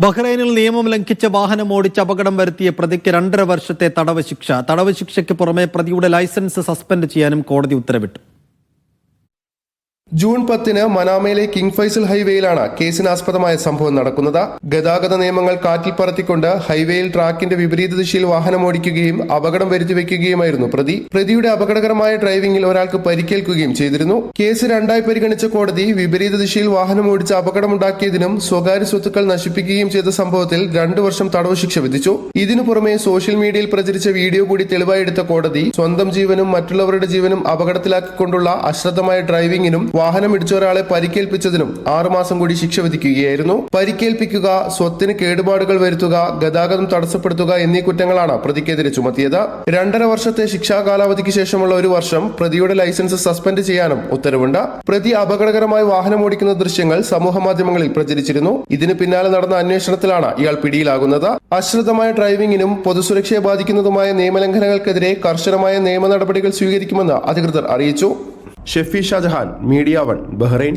ബഹ്റൈനിൽ നിയമം ലംഘിച്ച വാഹനം ഓടിച്ച് അപകടം വരുത്തിയ പ്രതിക്ക് 2.5 വർഷത്തെ തടവ് ശിക്ഷ. തടവ് ശിക്ഷയ്ക്ക് പുറമെ പ്രതിയുടെ ലൈസൻസ് സസ്പെൻഡ് ചെയ്യാനും കോടതി ഉത്തരവിട്ടു. ജൂൺ 10 മനാമയിലെ കിങ് ഫൈസൽ ഹൈവേയിലാണ് കേസിനാസ്പദമായ സംഭവം നടക്കുന്നത്. ഗതാഗത നിയമങ്ങൾ കാറ്റിൽ പറത്തിക്കൊണ്ട് ഹൈവേയിൽ ട്രാക്കിന്റെ വിപരീത ദിശയിൽ വാഹനം ഓടിക്കുകയും അപകടം വരുത്തിവെക്കുകയുമായിരുന്നു പ്രതി. പ്രതിയുടെ അപകടകരമായ ഡ്രൈവിംഗിൽ ഒരാൾക്ക് പരിക്കേൽക്കുകയും ചെയ്തിരുന്നു. കേസ് രണ്ടായി പരിഗണിച്ച കോടതി വിപരീത ദിശയിൽ വാഹനം ഓടിച്ച് അപകടമുണ്ടാക്കിയതിനും സ്വകാര്യ സ്വത്തുക്കൾ നശിപ്പിക്കുകയും ചെയ്ത സംഭവത്തിൽ 2 വർഷം തടവ് ശിക്ഷ വിധിച്ചു. ഇതിനു പുറമെ സോഷ്യൽ മീഡിയയിൽ പ്രചരിച്ച വീഡിയോ കൂടി തെളിവായി എടുത്ത കോടതി സ്വന്തം ജീവനും മറ്റുള്ളവരുടെ ജീവനും അപകടത്തിലാക്കിക്കൊണ്ടുള്ള അശ്രദ്ധമായ ഡ്രൈവിംഗിനും വാഹനം ഇടിച്ച ഒരാളെ പരിക്കേൽപ്പിച്ചതിനും 6 മാസം കൂടി ശിക്ഷ വിധിക്കുകയായിരുന്നു. പരിക്കേൽപ്പിക്കുക, സ്വത്തിന് കേടുപാടുകൾ വരുത്തുക, ഗതാഗതം തടസ്സപ്പെടുത്തുക എന്നീ കുറ്റങ്ങളാണ് പ്രതിക്കെതിരെ ചുമത്തിയത്. 2.5 വർഷത്തെ ശിക്ഷാ കാലാവധിക്ക് ശേഷമുള്ള 1 വർഷം പ്രതിയുടെ ലൈസൻസ് സസ്പെൻഡ് ചെയ്യാനും ഉത്തരവുണ്ട്. പ്രതി അപകടകരമായി വാഹനം ഓടിക്കുന്ന ദൃശ്യങ്ങൾ സമൂഹമാധ്യമങ്ങളിൽ പ്രചരിച്ചിരുന്നു. ഇതിന് പിന്നാലെ നടന്ന അന്വേഷണത്തിലാണ് ഇയാൾ പിടിയിലാകുന്നത്. അശ്രദ്ധമായ ഡ്രൈവിംഗിനും പൊതുസുരക്ഷയെ ബാധിക്കുന്നതുമായ നിയമലംഘനങ്ങൾക്കെതിരെ കർശനമായ നിയമ നടപടികൾ സ്വീകരിക്കുമെന്ന് അധികൃതർ അറിയിച്ചു. Shefi Shajahan, media 1, Bahrain.